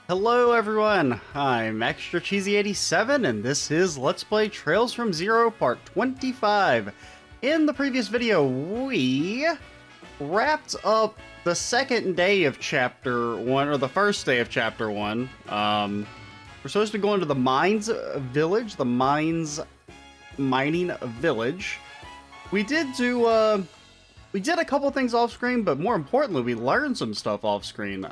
Hello everyone, I'm Extra Cheesy 87 and this is Let's Play Trails from Zero Part 25. In the previous video, we wrapped up the second day of Chapter 1, or the first day of Chapter 1. We're supposed to go into the Mainz Village, the Mainz Mining Village. We did do, we did a couple things off screen, but more importantly, we learned some stuff off screen.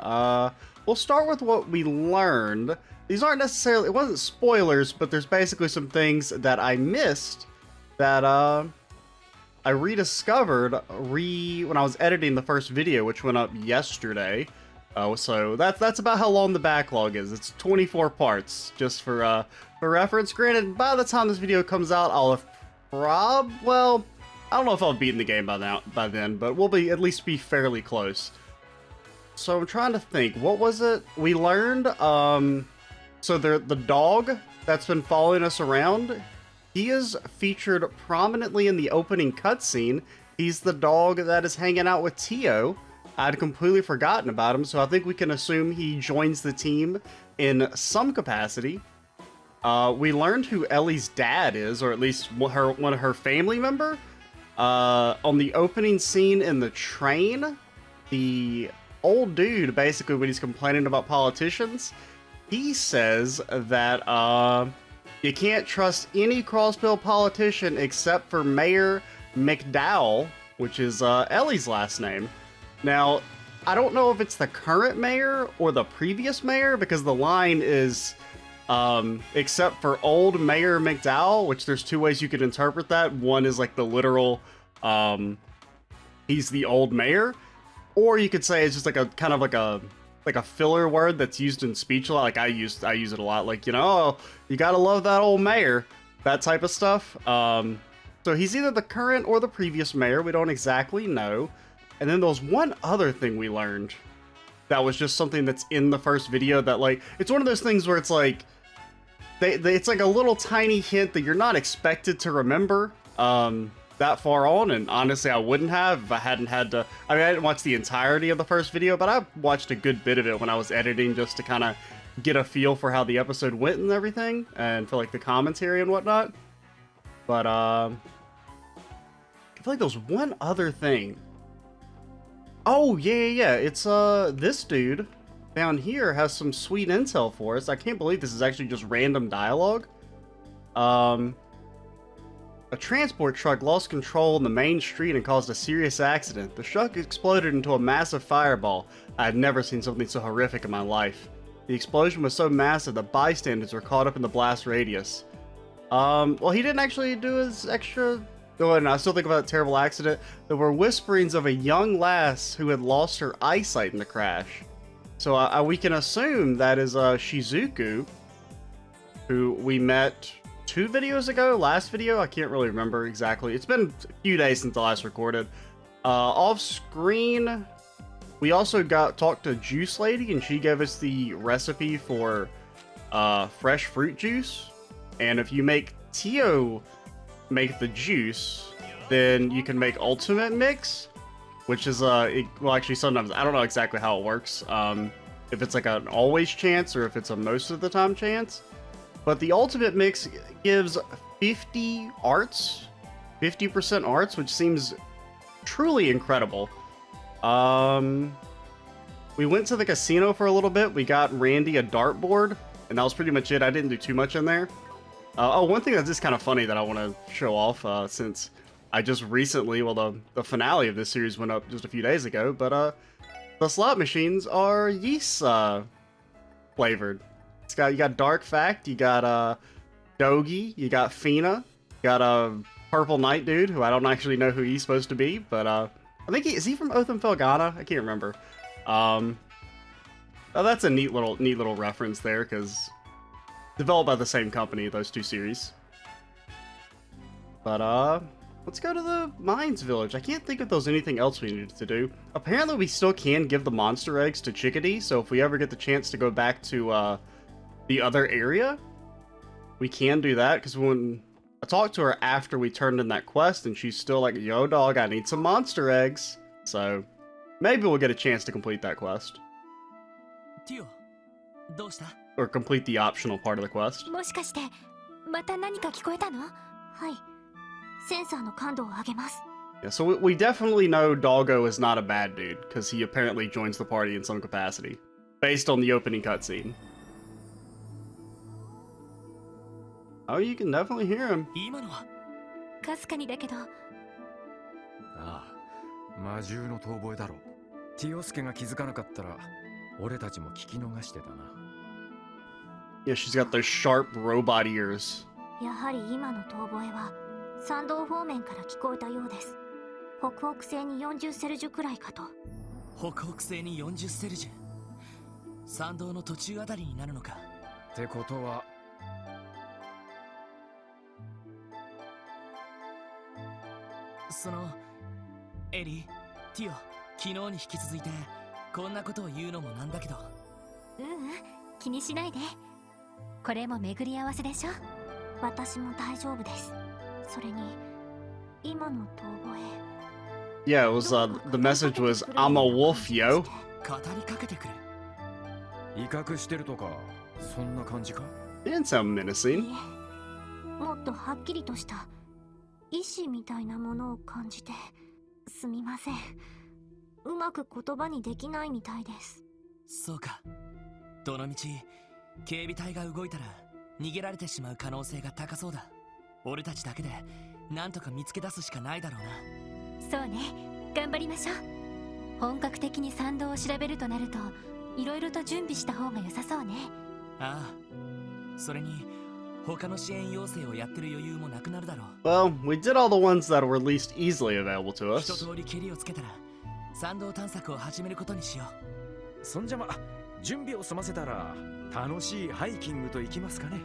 We'll start with what we learned. These aren't necessarily, it wasn't spoilers, but there's basically some things that I missed that I rediscovered when I was editing the first video, which went up yesterday. So that's about how long the backlog is. It's 24 parts, just for reference. Granted, by the time this video comes out, I'll have well, I don't know if I'll have beaten the game by then, but we'll at least be fairly close. So I'm trying to think, what was it we learned? So the dog that's been following us around, he is featured prominently in the opening cutscene. He's the dog that is hanging out with Tio. I'd completely forgotten about him, so I think we can assume he joins the team in some capacity. We learned who Ellie's dad is, or at least one of her family member. On the opening scene in the train, the old dude, basically, when he's complaining about politicians, he says that you can't trust any crossbill politician except for Mayor McDowell, which is Ellie's last name. Now, I don't know if it's the current mayor or the previous mayor, because the line is except for old Mayor McDowell, which there's two ways you could interpret that. One is like the literal he's the old mayor. Or you could say it's just like a kind of like a filler word that's used in speech a lot. Like I use it a lot. Like, you know, oh, you gotta love that old mayor, that type of stuff. So he's either the current or the previous mayor. We don't exactly know. And then there's one other thing we learned that was just something that's in the first video that, like, it's one of those things where it's like it's like a little tiny hint that you're not expected to remember. That far on, and honestly I wouldn't have if I hadn't had to. I mean, I didn't watch the entirety of the first video, but I watched a good bit of it when I was editing, just to kind of get a feel for how the episode went and everything, and for like the commentary and whatnot. But I feel like there was one other thing. Oh yeah, it's this dude down here has some sweet intel for us. I can't believe this is actually just random dialogue. A transport truck lost control in the main street and caused a serious accident. The truck exploded into a massive fireball. I had never seen something so horrific in my life. The explosion was so massive that bystanders were caught up in the blast radius. Well, he didn't actually do his extra... Oh, and I still think about that terrible accident. There were whisperings of a young lass who had lost her eyesight in the crash. So we can assume that is Shizuku, who we met 2 videos ago, last video, I can't really remember exactly. It's been a few days since I last recorded. Off screen, we also talked to Juice Lady, and she gave us the recipe for fresh fruit juice. And if you make Tio make the juice, then you can make ultimate mix, which is well, actually sometimes I don't know exactly how it works. If it's like an always chance or if it's a most of the time chance. But the ultimate mix gives 50 arts, 50% arts, which seems truly incredible. We went to the casino for a little bit. We got Randy a dartboard, and that was pretty much it. I didn't do too much in there. Oh, one thing that's just kind of funny that I want to show off, since I just recently, well, the finale of this series went up just a few days ago, but the slot machines are yeast flavored. You got Dark Fact, you got Dogi, you got Fina, you got a Purple Knight dude, who I don't actually know who he's supposed to be, but I think is he from Oath and Felghana? I can't remember. Oh, that's a neat little reference there, because developed by the same company, those 2 series. But let's go to the Mainz Village. I can't think if there's anything else we needed to do. Apparently we still can give the monster eggs to Chickadee, so if we ever get the chance to go back to the other area, we can do that, because when I talked to her after we turned in that quest, and she's still like, yo dog, I need some monster eggs. So maybe we'll get a chance to complete that quest. Tio, どうした？ or complete the optional part of the quest. もしかしてまた何か聞こえたの？はい。センサーの感度を上げます。 Yeah, so we definitely know Doggo is not a bad dude, because he apparently joins the party in some capacity, based on the opening cutscene. Oh, you can definitely hear him. 今のはかすかにだけど。ああ、魔獣の遠吠えだろう。ティオスケが気づかなかったら、俺たちも聞き逃してたな。Yeah, she's got those sharp robot ears. やはり今の遠吠えは山道方面から聞こえたようです。北北西に40セルジュくらいかと。北北西に40セルジュ。山道の途中あたりになるのか。ってことは、そのエリ、ティオ、昨日に引き続いてこんなことを言うのもなんだけど。ううん、気にしないで。これも巡り合わせでしょ。私も大丈夫です。それに今の遠吠え。Yeah, it was, the message was, I'm a wolf, yo. 語りかけてくる。威嚇してるとか、そんな感じか？ It didn't sound い menacing. え、もっとはっきりとした意志みたいなものを感じて。すみません。うまく言葉にできないみたいです。そうか。どのみち警備隊が動いたら逃げられてしまう可能性が高そうだ。俺たちだけでなんとか見つけ出すしかないだろうな。そうね、頑張りましょう。本格的に山道を調べるとなると、いろいろと準備した方が良さそうね。ああ、それに他の支援要請をやってる余裕もなくなるだろう。Well, we did all the ones that were least easily available to 一 us. 通りケリをつけたら山道探索を始めることにしよう。そんじゃま、準備を済ませたら楽しいハイキングと行きますかね。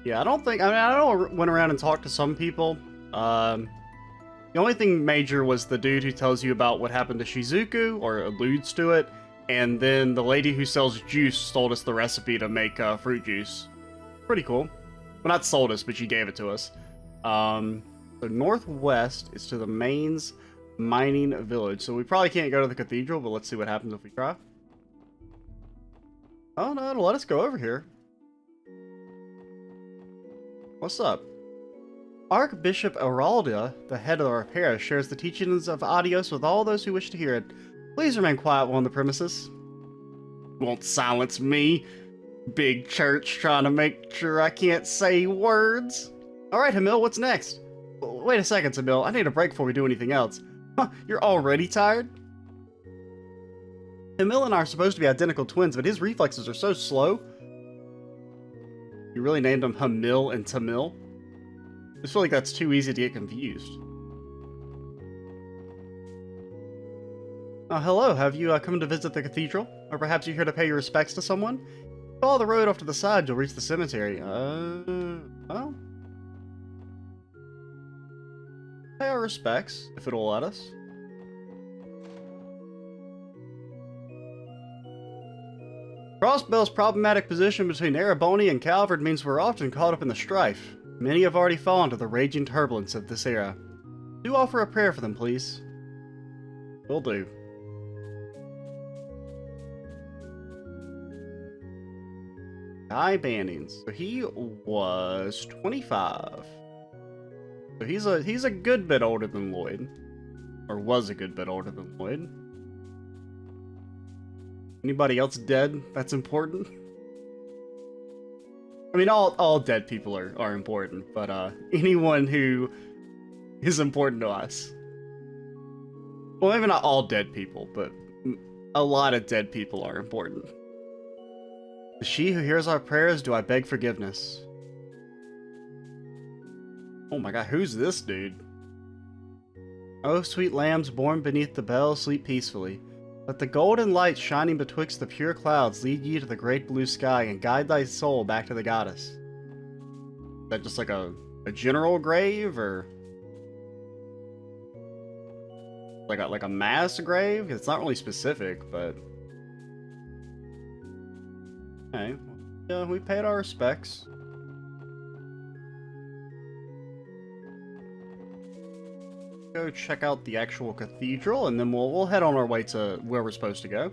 Yeah, I don't think, I went around and talked to some people. The only thing major was the dude who tells you about what happened to Shizuku, or alludes to it, and then the lady who sells juice told us the recipe to make fruit juice. Pretty cool. Well, not sold us, but she gave it to us. So northwest is to the Mainz Village. So we probably can't go to the cathedral, but let's see what happens if we try. Oh no, it'll let us go over here. What's up? Archbishop Aralda, the head of our parish, shares the teachings of Adios with all those who wish to hear it. Please remain quiet while on the premises. Won't silence me. Big church trying to make sure I can't say words. Alright, Hamil, what's next? Wait a second, Hamil. I need a break before we do anything else. Huh, you're already tired? Hamil and I are supposed to be identical twins, but his reflexes are so slow. You really named him Hamil and Tamil? I just feel like that's too easy to get confused. Hello, have you come to visit the cathedral? Or perhaps you're here to pay your respects to someone? Follow the road off to the side, you'll reach the cemetery. Oh. Pay our respects, if it'll let us. Crossbell's problematic position between Ereboni and Calvard means we're often caught up in the strife. Many have already fallen to the raging turbulence of this era. Do offer a prayer for them, please. Will do. Guy Bannings. So he was 25. So he's a good bit older than Lloyd. Or was a good bit older than Lloyd. Anybody else dead that's important? I mean, all dead people are important, but anyone who is important to us. Well, maybe not all dead people, but a lot of dead people are important. To she who hears our prayers, do I beg forgiveness. Oh my god, who's this dude? Oh, sweet lambs born beneath the bell, sleep peacefully. Let the golden light shining betwixt the pure clouds lead ye to the great blue sky and guide thy soul back to the goddess. Is that just like a general grave, or like a mass grave? It's not really specific, but okay. Yeah, we paid our respects. Go check out the actual cathedral, and then we'll head on our way to where we're supposed to go.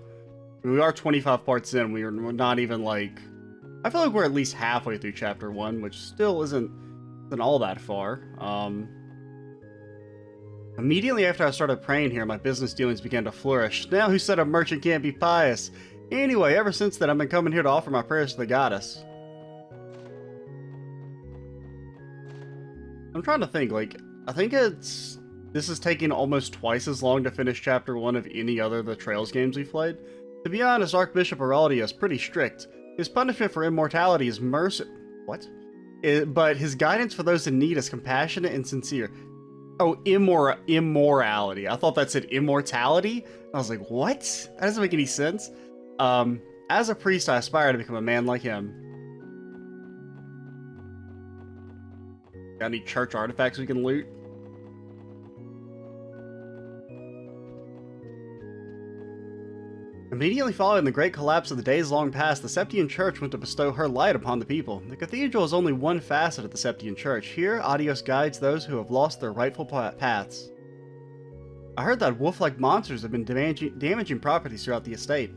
We are 25 parts in. We're not even like... I feel like we're at least halfway through chapter 1, which still isn't all that far. Immediately after I started praying here, my business dealings began to flourish. Now who said a merchant can't be pious? Anyway, ever since then, I've been coming here to offer my prayers to the goddess. I'm trying to think, like, I think this is taking almost twice as long to finish chapter 1 of any other of the Trails games we've played. To be honest, Archbishop Araldia is pretty strict. His punishment for immortality is mercy. What? But his guidance for those in need is compassionate and sincere. Oh, immorality. I thought that said immortality. I was like, what? That doesn't make any sense. As a priest, I aspire to become a man like him. Got any church artifacts we can loot? Immediately following the great collapse of the days-long past, the Septian Church went to bestow her light upon the people. The cathedral is only one facet of the Septian Church. Here, Adios guides those who have lost their rightful paths. I heard that wolf-like monsters have been damaging properties throughout the estate.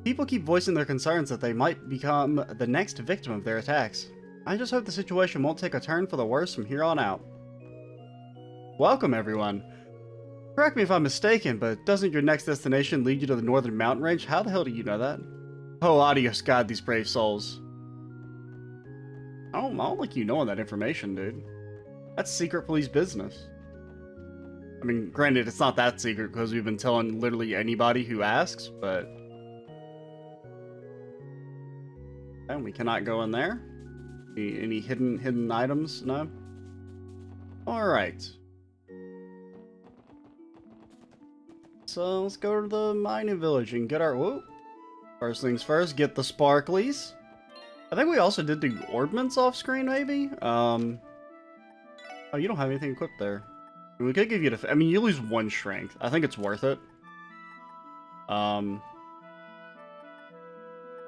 People keep voicing their concerns that they might become the next victim of their attacks. I just hope the situation won't take a turn for the worse from here on out. Welcome, everyone. Correct me if I'm mistaken, but doesn't your next destination lead you to the northern mountain range? How the hell do you know that? Oh, Adios guide these brave souls. I don't like you knowing that information, dude. That's secret police business. I mean, granted, it's not that secret because we've been telling literally anybody who asks, but... And we cannot go in there. Any hidden items? No? Alright. So let's go to the mining village and get our... Whoa. First things first, get the sparklies. I think we also did do ordnance off screen, maybe? Oh, you don't have anything equipped there. We could give you I mean, you lose 1 strength. I think it's worth it. Now,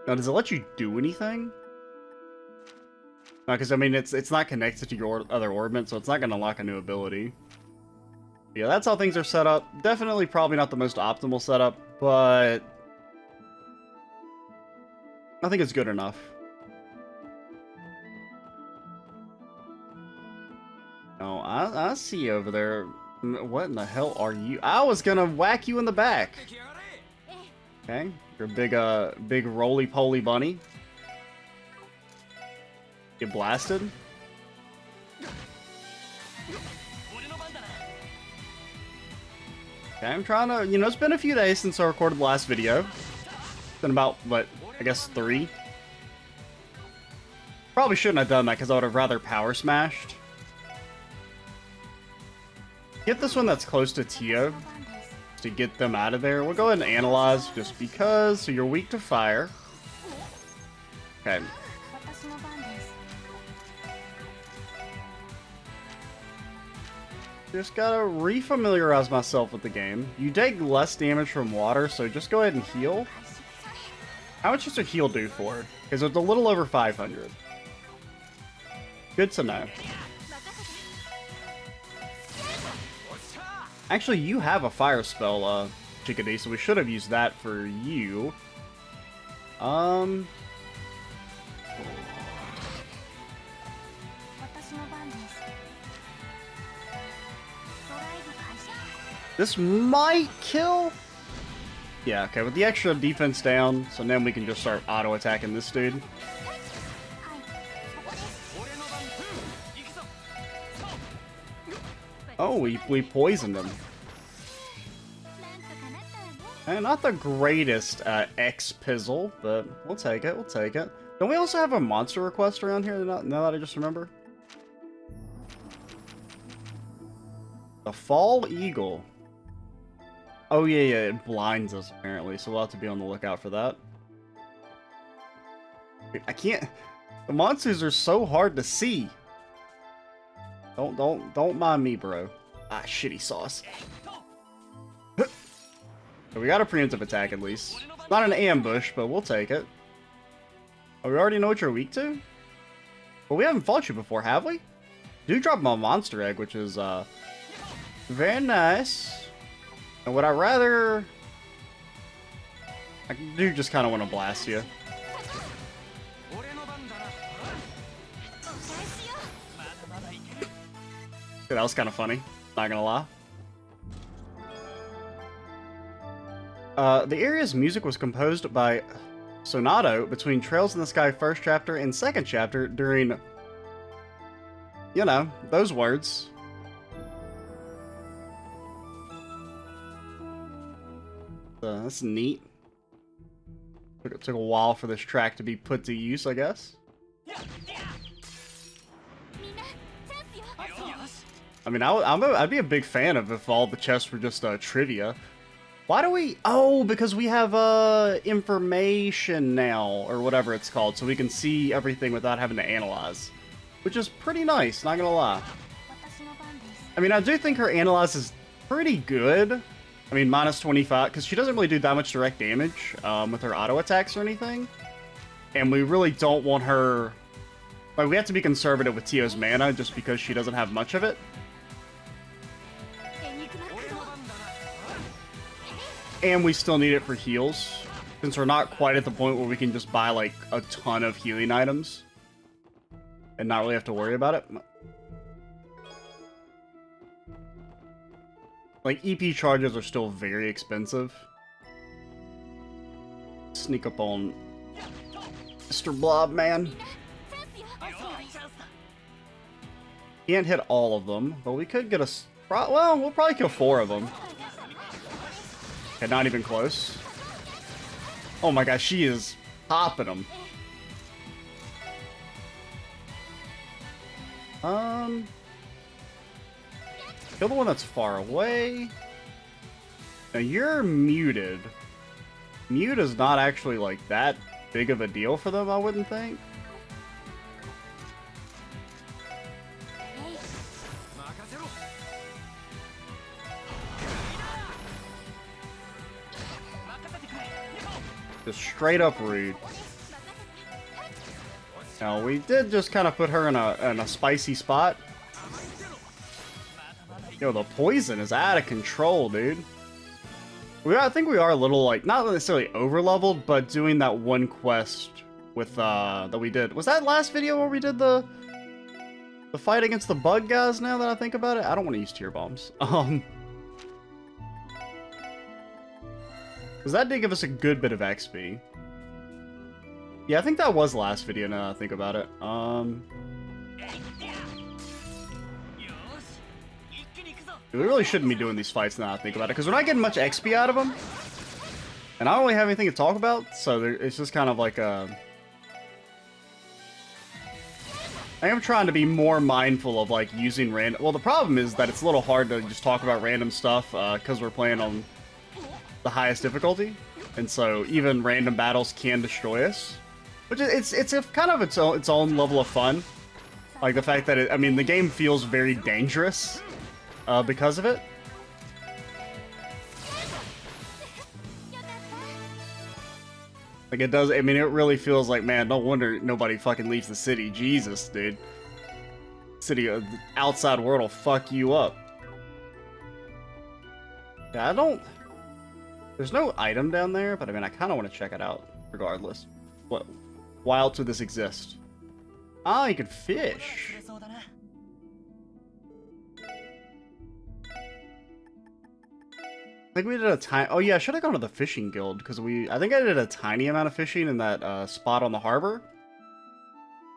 does it let you do anything? No, because, I mean, it's not connected to your other ordnance, so it's not going to unlock a new ability. Yeah, that's how things are set up. Definitely probably not the most optimal setup, but I think it's good enough. Oh, I see you over there. What in the hell are you? I was gonna whack you in the back. Okay, you're a big roly-poly bunny. Get blasted. Okay, I'm trying to, you know, it's been a few days since I recorded the last video. It's been about, what, I guess 3? Probably shouldn't have done that because I would have rather power smashed. Get this one that's close to Tio to get them out of there. We'll go ahead and analyze just because. So you're weak to fire. Okay. Just gotta refamiliarize myself with the game. You take less damage from water, so just go ahead and heal. How much does a heal do for? Because it's a little over 500. Good to know. Actually, you have a fire spell, Chickadee, so we should have used that for you. This might kill? Yeah, okay, with the extra defense down, so then we can just start auto-attacking this dude. Oh, we poisoned him. And not the greatest X-Pizzle, but we'll take it, we'll take it. Don't we also have a monster request around here now that I just remember? The Fall Eagle. Oh yeah, it blinds us apparently, so we'll have to be on the lookout for that. I can't... The monsters are so hard to see. Don't mind me, bro. Ah, shitty sauce. So we got a preemptive attack at least. It's not an ambush, but we'll take it. Oh, we already know what you're weak to? Well, we haven't fought you before, have we? Do drop my monster egg, which is very nice. And would I rather... I do just kind of want to blast you. Yeah, that was kind of funny. Not gonna lie. The area's music was composed by Sonato between Trails in the Sky first chapter and second chapter during, you know, those words. That's neat. It took a while for this track to be put to use, I guess. I mean, I'd be a big fan of if all the chests were just trivia. Why do we... Oh, because we have information now, or whatever it's called, so we can see everything without having to analyze. Which is pretty nice, not gonna lie. I mean, I do think her analyze is pretty good. I mean, minus 25, because she doesn't really do that much direct damage with her auto attacks or anything. And we really don't want her... Like, we have to be conservative with Tio's mana, just because she doesn't have much of it. And we still need it for heals, since we're not quite at the point where we can just buy, like, a ton of healing items. And not really have to worry about it. Like, EP charges are still very expensive. Sneak up on Mr. Blob, man. Can't hit all of them, but we could get a... Well, we'll probably kill 4 of them. Okay, not even close. Oh my gosh, she is popping them. Kill the one that's far away. Now you're muted. Mute is not actually like that big of a deal for them, I wouldn't think. Just straight up rude. Now we did just kind of put her in a spicy spot. Yo, the poison is out of control, dude. I think we are a little, like, not necessarily over-leveled, but doing that one quest with, that we did. Was that last video where we did the fight against the bug guys, now that I think about it? I don't want to use tear bombs. Because that did give us a good bit of XP. Yeah, I think that was last video, now that I think about it. We really shouldn't be doing these fights now that I think about it, because we're not getting much XP out of them. And I don't really have anything to talk about, so it's just kind of like a... I am trying to be more mindful of, like, using random... Well, the problem is that it's a little hard to just talk about random stuff, because we're playing on the highest difficulty. And so even random battles can destroy us. Which is, it's a kind of its own level of fun. Like, the fact that, I mean, the game feels very dangerous. Because of it. Like, it does, I mean, it really feels like, man, no wonder nobody fucking leaves the city. Jesus, dude. City, the outside world will fuck you up. Yeah, I don't... There's no item down there, but I mean, I kind of want to check it out, regardless. What? Why else would this exist? Ah, you could fish. I think we did a tiny... Oh yeah, I should have gone to the fishing guild, because I think I did a tiny amount of fishing in that spot on the harbor.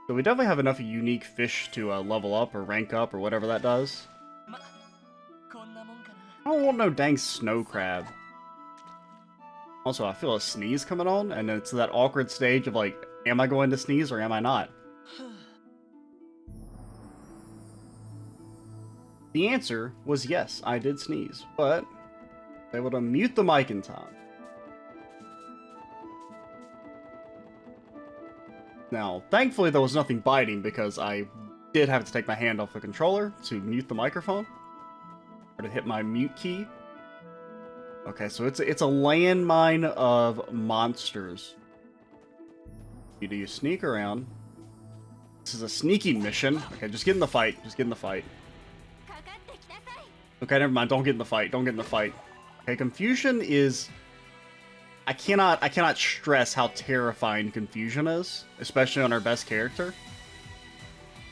So we definitely have enough unique fish to level up or rank up or whatever that does. I don't want no dang snow crab. Also, I feel a sneeze coming on, and it's that awkward stage of like, am I going to sneeze or am I not? The answer was yes, I did sneeze, but... able to mute the mic in time. Now, thankfully there was nothing biting because I did have to take my hand off the controller to mute the microphone. Or to hit my mute key. Okay, so it's a landmine of monsters. You do sneak around. This is a sneaking mission. Okay, just get in the fight. Just get in the fight. Okay, never mind. Don't get in the fight. Don't get in the fight. Okay, confusion is I cannot stress how terrifying confusion is, especially on our best character.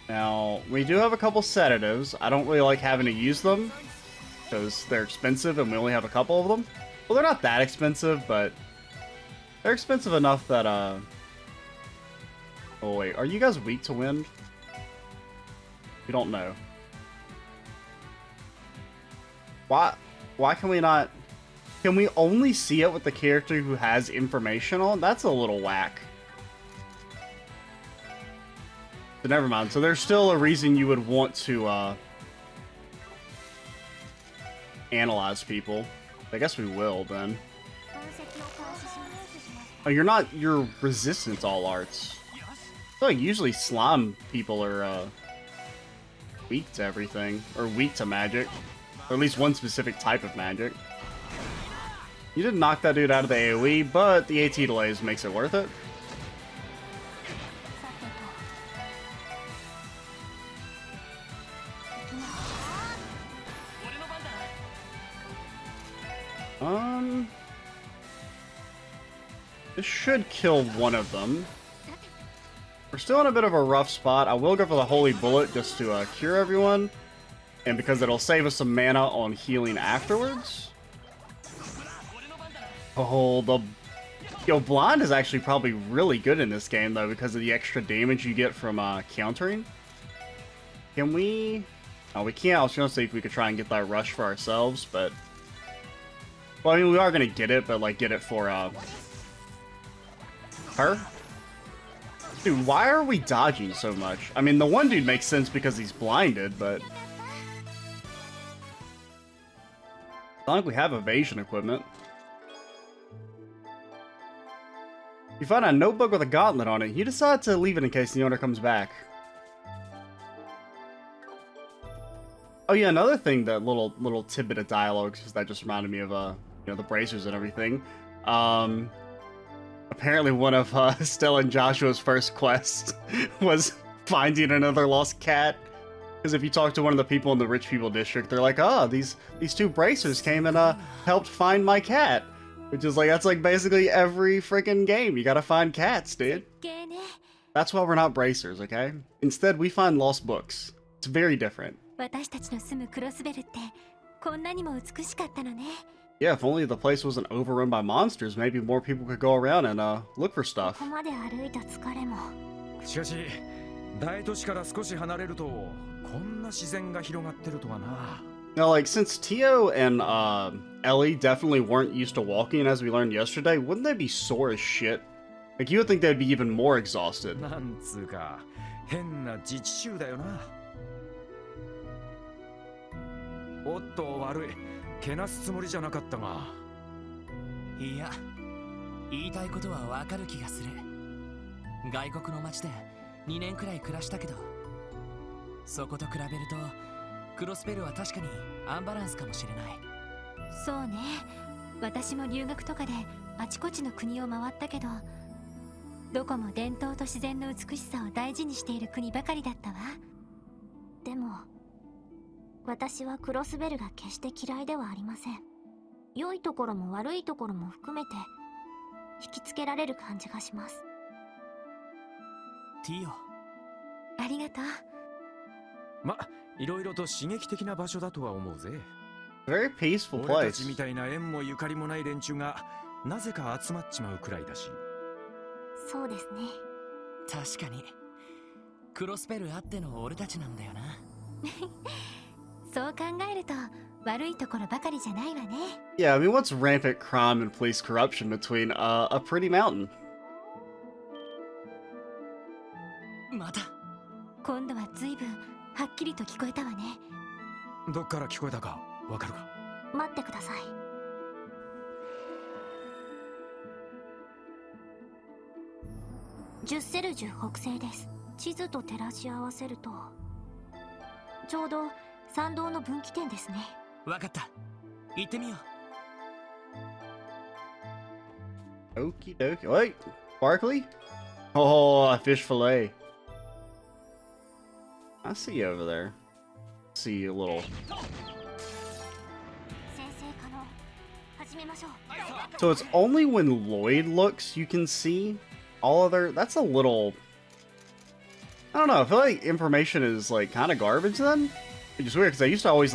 Now, we do have a couple sedatives. I don't really like having to use them because they're expensive and we only have a couple of them. Well, they're not that expensive, but they're expensive enough that, Oh, wait. Are you guys weak to wind? You don't know. Why can we not... Can we only see it with the character who has information on? That's a little whack. So never mind. So there's still a reason you would want to, analyze people. I guess we will, then. Oh, you're resistant to all arts. I feel like usually slime people are, weak to everything. Or weak to magic. Or at least one specific type of magic. You did knock that dude out of the AoE, but the AT delays makes it worth it. This should kill one of them. We're still in a bit of a rough spot. I will go for the Holy Bullet just to cure everyone. And because it'll save us some mana on healing afterwards. Oh, Yo, Blind is actually probably really good in this game, though, because of the extra damage you get from countering. Can we... Oh, we can't. I was going to say if we could try and get that rush for ourselves, but... Well, I mean, we are going to get it, but, like, get it for, her? Dude, why are we dodging so much? I mean, the one dude makes sense because he's blinded, but... It's not like we have evasion equipment. You find a notebook with a gauntlet on it. You decide to leave it in case the owner comes back. Oh yeah, another thing, that little tidbit of dialogue, because that just reminded me of you know, the bracers and everything. Apparently one of Stella and Joshua's first quests was finding another lost cat. Because if you talk to one of the people in the rich people district, they're like, oh, these two bracers came and helped find my cat. Which is like, that's like basically every freaking game. You gotta find cats, dude. That's why we're not bracers, okay? Instead, we find lost books. It's very different. Yeah, if only the place wasn't overrun by monsters, maybe more people could go around and look for stuff. しかし、大都市から少し離れると、こんな自然が広がってるとはな。Now, like, since Tio and Ellie definitely weren't used to walking, as we learned yesterday, wouldn't they be sore as shit? Like, you would think they'd be even more exhausted. なんつうか、変な自治州だよな。おっと、悪い。けなすつもりじゃなかったが。いや、言いたいことはわかる気がする。外国の街で2年くらい暮らしたけど、そこと比べると、クロスペルは確かにアンバランスかもしれない。そうね。私も留学とかであちこちの国を回ったけど、どこも伝統と自然の美しさを大事にしている国ばかりだったわ。でも、私はクロスベルが決して嫌いではありません。良いところも悪いところも含めて引きつけられる感じがします。ティオ。ありがとう。ま、いろいろと刺激的な場所だとは思うぜ。Very peaceful 俺た place. ちみたいな縁もゆかりもない連中がなぜか集まっちまうくらいだし。そうですね。確かに。クロスペルあっての俺たちなんだよな。そう考えると悪いところばかりじゃないわね。Yeah, I mean, what's rampant crime and police corruption between a pretty mountain? また。今度は随分はっきりと聞こえたわね。どっから聞こえたかわかるか？待ってください。10セルジュ北西です。地図と照らし合わせるとちょうど参道の分岐点ですね。わかった。行ってみよう。Okie dokie. Wait, Barkley? Oh, a fish fillet. I see you over there. See you a little. So it's only when Lloyd looks you can see all other. That's a little. I don't know. I feel like information is like kind of garbage then. Which is weird because I always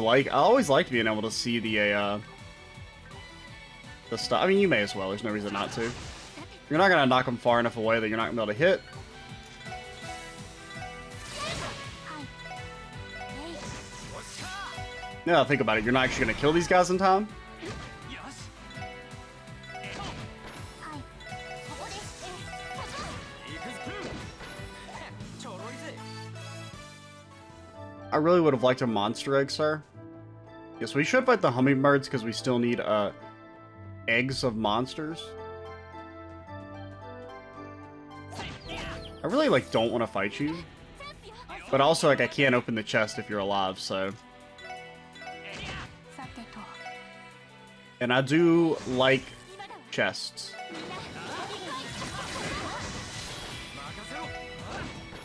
liked being able to see the stuff. I mean, you may as well. There's no reason not to. You're not gonna knock them far enough away that you're not gonna be able to hit. Yeah, think about it. You're not actually gonna kill these guys in time. I really would have liked a monster egg, sir. Yes, we should fight the hummingbirds because we still need eggs of monsters. I really like don't want to fight you, but also like I can't open the chest if you're alive, so. And I do like chests.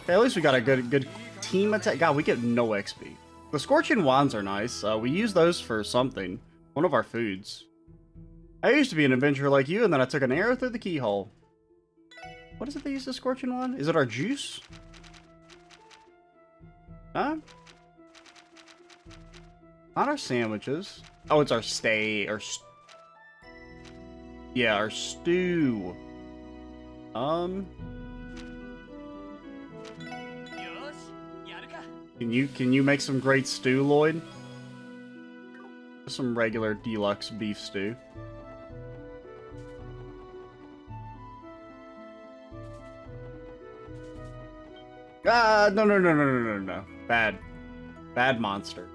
Okay, at least we got a good team attack. God, we get no XP. The scorching wands are nice. We use those for something. One of our foods. I used to be an adventurer like you, and then I took an arrow through the keyhole. What is it they use the scorching wand? Is it our juice? Huh? Not our sandwiches. Oh, it's our stay. Yeah, our stew. Can you make some great stew, Lloyd? Just some regular deluxe beef stew. No. Bad monster.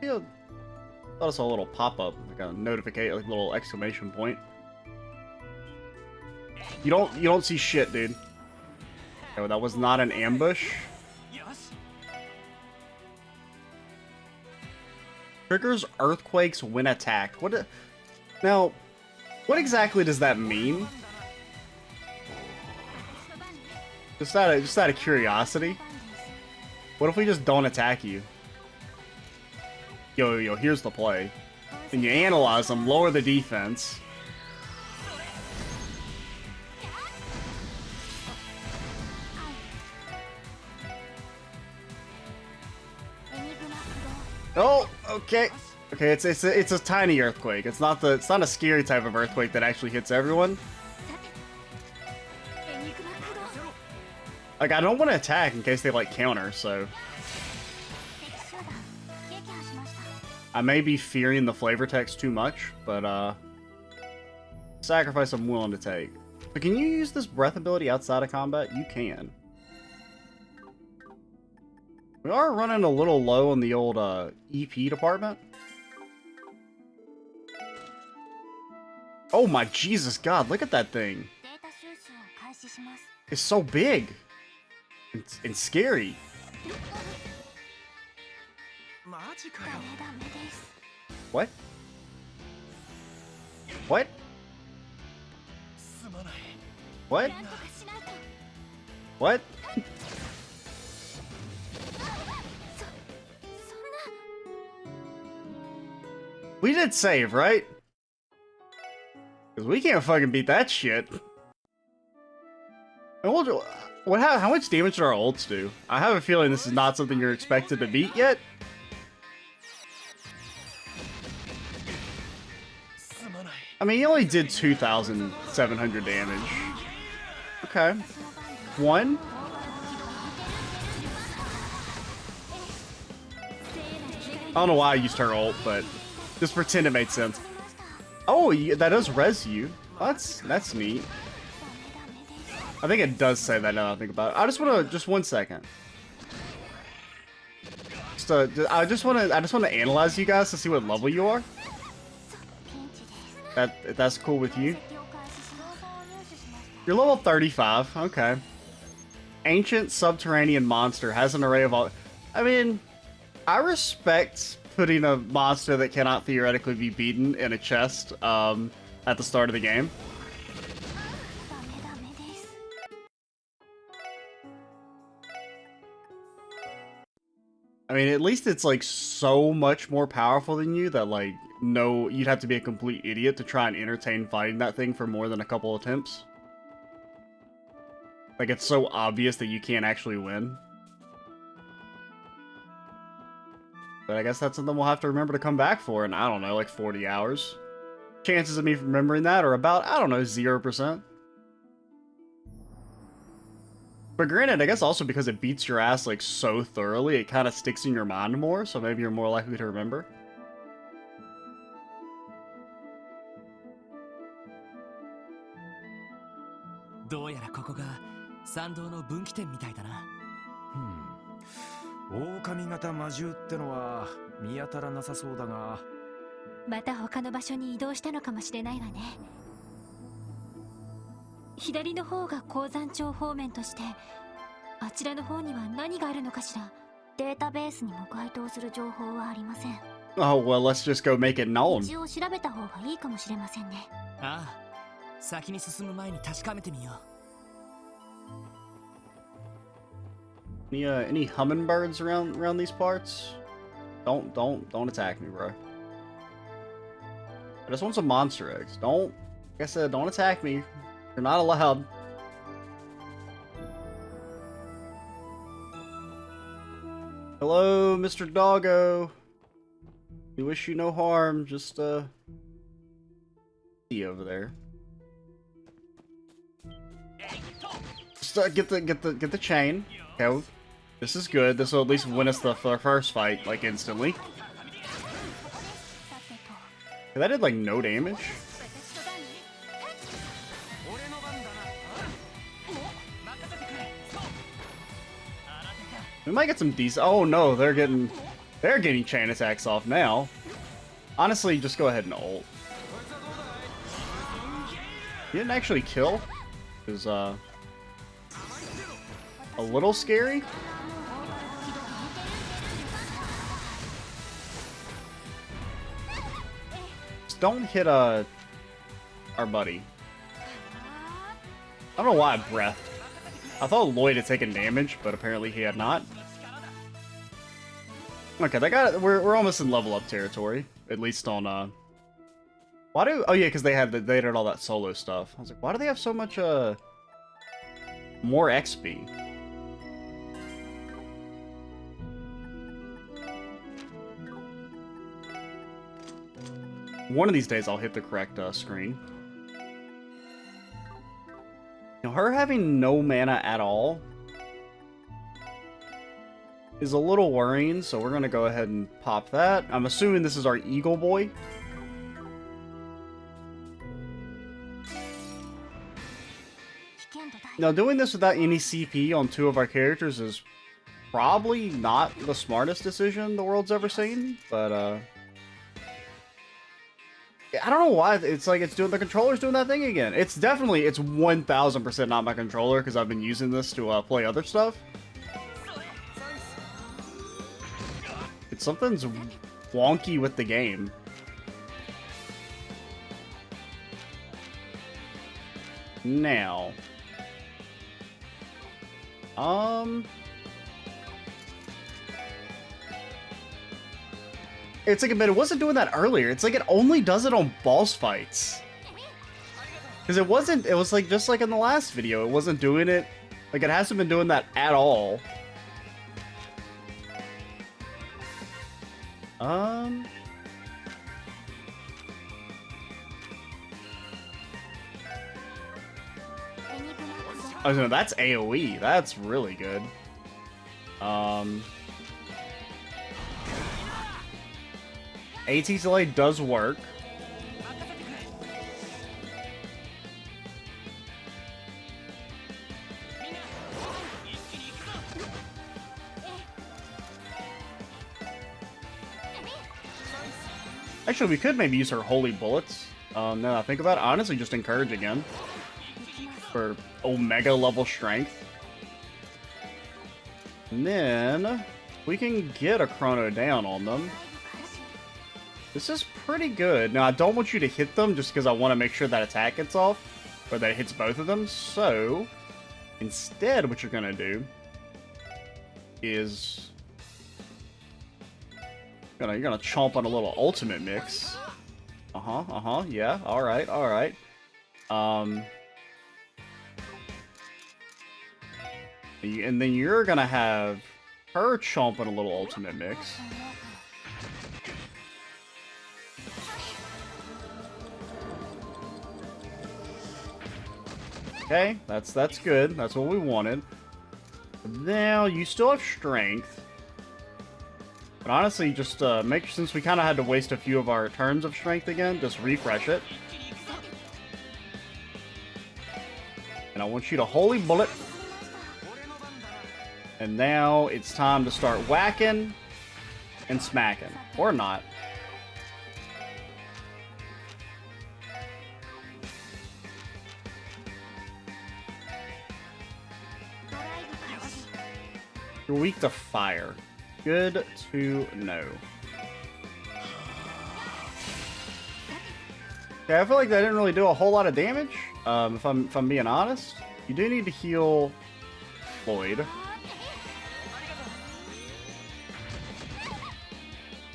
I thought I saw a little pop-up, like a notification, like a little exclamation point. You don't see shit, dude. Oh, that was not an ambush. Triggers earthquakes when attacked. Now, what exactly does that mean? Just out of curiosity. What if we just don't attack you? Yo, here's the play. Then you analyze them, lower the defense. Oh, okay. Okay, it's a tiny earthquake. It's not a scary type of earthquake that actually hits everyone. Like, I don't want to attack in case they like counter, so I may be fearing the flavor text too much, but sacrifice I'm willing to take. But can you use this breath ability outside of combat? You can. We are running a little low on the old EP department. Oh my Jesus God, look at that thing. It's so big. And scary. What? What? What? What? We did save, right? Because we can't fucking beat that shit. And how much damage do our ults do? I have a feeling this is not something you're expected to beat yet. I mean, he only did 2,700 damage. Okay. One. I don't know why I used her ult, but just pretend it made sense. Oh, that does res you. That's neat. I think it does say that now that I think about it. I just want to, just 1 second. I just want to analyze you guys to see what level you are. If that's cool with you. You're level 35. Okay. Ancient subterranean monster has an array of all. I mean, I respect putting a monster that cannot theoretically be beaten in a chest at the start of the game. I mean, at least it's like so much more powerful than you that like, no, you'd have to be a complete idiot to try and entertain fighting that thing for more than a couple attempts. Like, it's so obvious that you can't actually win. But I guess that's something we'll have to remember to come back for in, I don't know, like 40 hours. Chances of me remembering that are about, I don't know, 0%. But granted, I guess also because it beats your ass like so thoroughly, it kind of sticks in your mind more, so maybe you're more likely to remember.狼型魔獣ってのは見当たらなさそうだが、また他の場所に移動したのかもしれないわね。左の方が鉱山町方面として、あちらの方には何があるのかしら。データベースにも該当する情報はありません。Oh, well, let's just go make it known. 一応調べた方がいいかもしれませんね。ああ、先に進む前に確かめてみよう。Any hummingbirds around these parts? Don't attack me, bro. I just want some monster eggs. Like I said, don't attack me. You're not allowed. Hello, Mr. Doggo. We wish you no harm. Just see over there. Just get the chain. Okay. This is good. This will at least win us the first fight, like, instantly. That did, like, no damage. We might get some decent... Oh, no, they're getting chain attacks off now. Honestly, just go ahead and ult. He didn't actually kill. It was, a little scary. Don't hit our buddy. I don't know why I breathed. I thought Lloyd had taken damage, but apparently he had not. Okay, they got it. We're almost in level up territory, at least on why do? Oh yeah, because they did all that solo stuff. I was like, why do they have so much more XP? One of these days I'll hit the correct screen. You know, her having no mana at all is a little worrying, so we're gonna go ahead and pop that. I'm assuming this is our Eagle Boy. Now, doing this without any CP on two of our characters is probably not the smartest decision the world's ever seen, but I don't know why it's like the controller's doing that thing again. It's 1000% not my controller because I've been using this to play other stuff. Something's wonky with the game. Now, it's like, but it wasn't doing that earlier. It's like it only does it on boss fights. Because it was like, just like in the last video, it wasn't doing it, like it hasn't been doing that at all. Oh no, that's AoE. That's really good. AT delay does work. Actually, we could maybe use her holy bullets. Now that I think about it, honestly, just encourage again for Omega level strength. And then we can get a chrono down on them. This is pretty good. Now, I don't want you to hit them just because I want to make sure that attack gets off, or that it hits both of them. So, instead, what you're going to do is You're gonna chomp on a little ultimate mix. Yeah, alright. And then you're gonna have her chomp on a little ultimate mix. Okay, that's good. That's what we wanted. Now, you still have strength. But honestly, just since we kind of had to waste a few of our turns of strength again, just refresh it. And I want you to holy bullet. And now it's time to start whacking and smacking. Or not. You're weak to fire. Good to know. Okay, I feel like that didn't really do a whole lot of damage. If I'm being honest, you do need to heal Lloyd.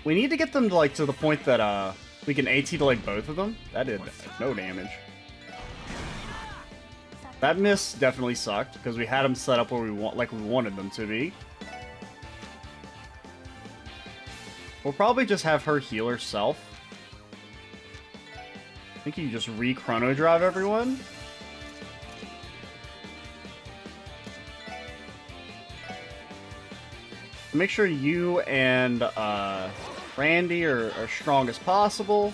We need to get them to the point that we can AT to both of them. That did no damage. That miss definitely sucked because we had them set up where we wanted them to be. We'll probably just have her heal herself. I think you just re-chrono drive everyone. Make sure you and Randy are strong as possible.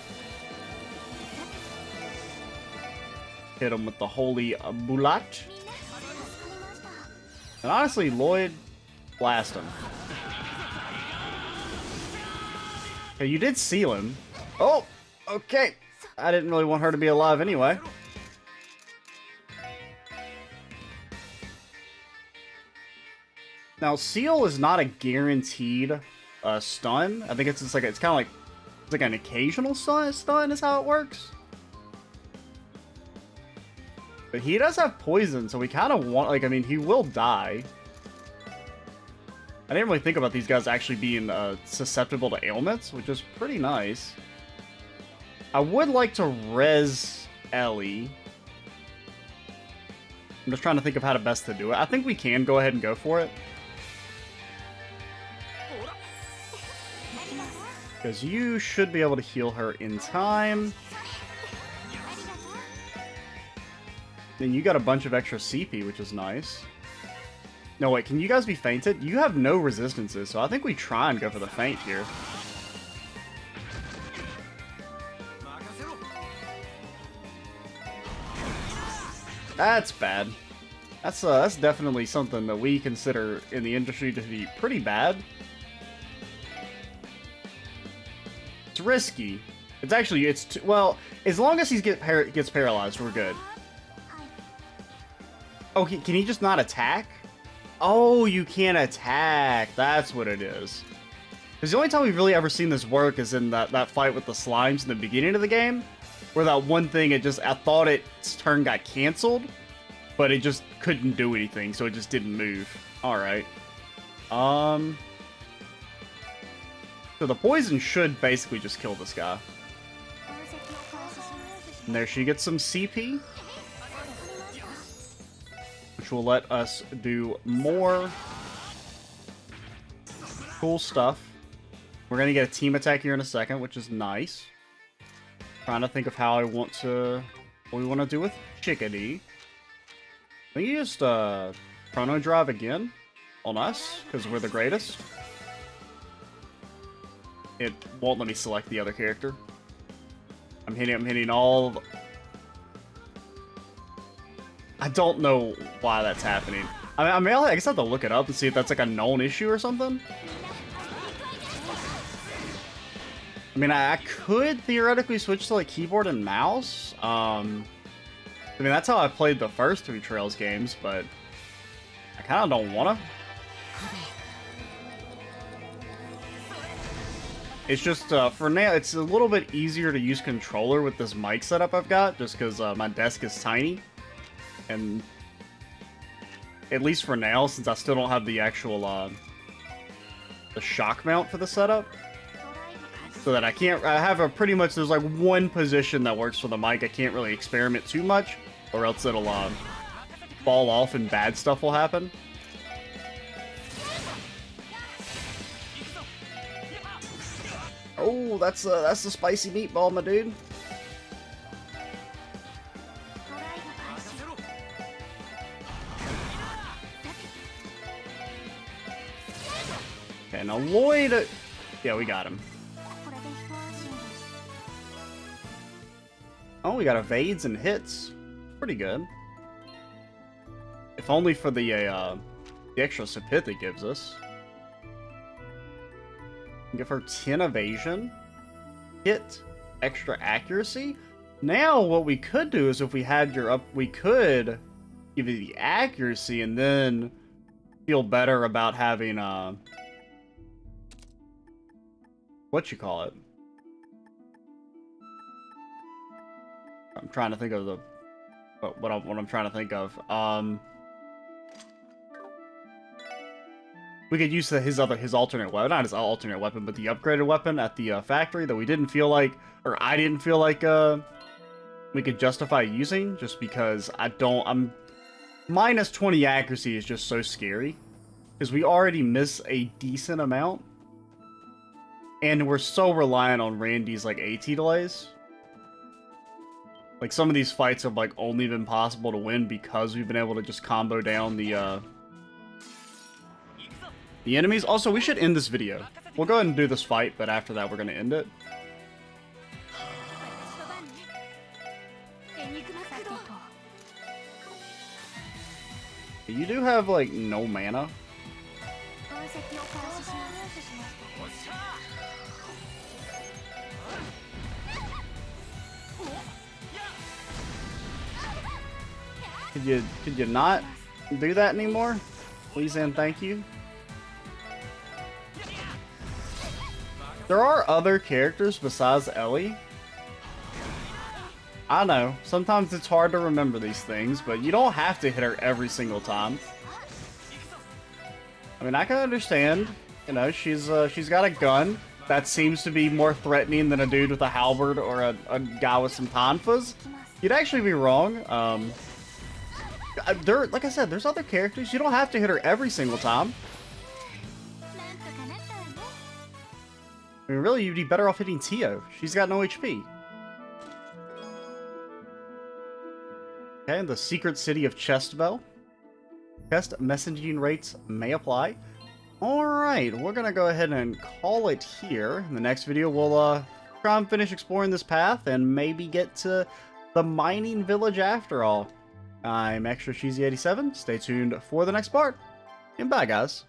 Hit him with the holy bulat. And honestly, Lloyd, blast him. Okay, you did seal him. Oh, okay. I didn't really want her to be alive anyway. Now, seal is not a guaranteed stun. I think it's kind of like an occasional stun is how it works. But he does have poison, so we kind of want, I mean, he will die. I didn't really think about these guys actually being susceptible to ailments, which is pretty nice. I would like to res Ellie. I'm just trying to think of how to best to do it. I think we can go ahead and go for it. Because you should be able to heal her in time. Then you got a bunch of extra CP, which is nice. No, wait, can you guys be fainted? You have no resistances, so I think we try and go for the feint here. That's bad. That's definitely something that we consider in the industry to be pretty bad. It's risky. It's actually, well, as long as he gets paralyzed, we're good. Oh, can he just not attack? Oh, you can't attack. That's what it is. Because the only time we've really ever seen this work is in that fight with the slimes in the beginning of the game. Where that one thing, I thought its turn got canceled. But it just couldn't do anything, so it just didn't move. Alright. So the poison should basically just kill this guy. And there she gets some CP. Which will let us do more cool stuff. We're going to get a team attack here in a second, which is nice. Trying to think of how what we want to do with Chickadee. Can you just chrono drive again on us? Because we're the greatest. It won't let me select the other character. I'm hitting all... I don't know why that's happening. I guess I have to look it up and see if that's like a known issue or something. I mean, I could theoretically switch to like keyboard and mouse. I mean, that's how I played the first 3 Trails games, but I kind of don't want to. It's just, for now, it's a little bit easier to use controller with this mic setup I've got, just because my desk is tiny. And at least for now, since I still don't have the actual the shock mount for the setup, So that I have a pretty much, there's like one position that works for the mic. I can't really experiment too much, or else it'll fall off and bad stuff will happen. Oh, that's the spicy meatball, my dude. Okay, now Lloyd... Yeah, we got him. Oh, we got evades and hits. Pretty good. If only for the extra Sapith it gives us. Give her 10 evasion. Hit. Extra accuracy. Now, what we could do is if we had your we could give you the accuracy and then feel better about having, what you call it? I'm trying to think of the what I'm trying to think of. We could use his alternate weapon, not his alternate weapon, but the upgraded weapon at the factory that we didn't feel like, or I didn't feel like we could justify using, just because I'm minus 20 accuracy is just so scary, because we already miss a decent amount, and we're so reliant on Randy's like AT delays. Like, some of these fights have, like, only been possible to win because we've been able to just combo down the enemies. Also, we should end this video. We'll go ahead and do this fight, but after that, we're going to end it. You do have, like, no mana. Could you not do that anymore? Please and thank you. There are other characters besides Ellie. I know, sometimes it's hard to remember these things, but you don't have to hit her every single time. I mean, I can understand, you know, she's got a gun that seems to be more threatening than a dude with a halberd or a guy with some tonfas. You'd actually be wrong. Like I said, there's other characters. You don't have to hit her every single time. I mean, really, you'd be better off hitting Tio. She's got no HP. Okay, the secret city of Chestbell. Chest messaging rates may apply. Alright, we're gonna go ahead and call it here. In the next video, we'll try and finish exploring this path and maybe get to the mining village after all. I'm Extra Cheesy 87. Stay tuned for the next part. And bye, guys.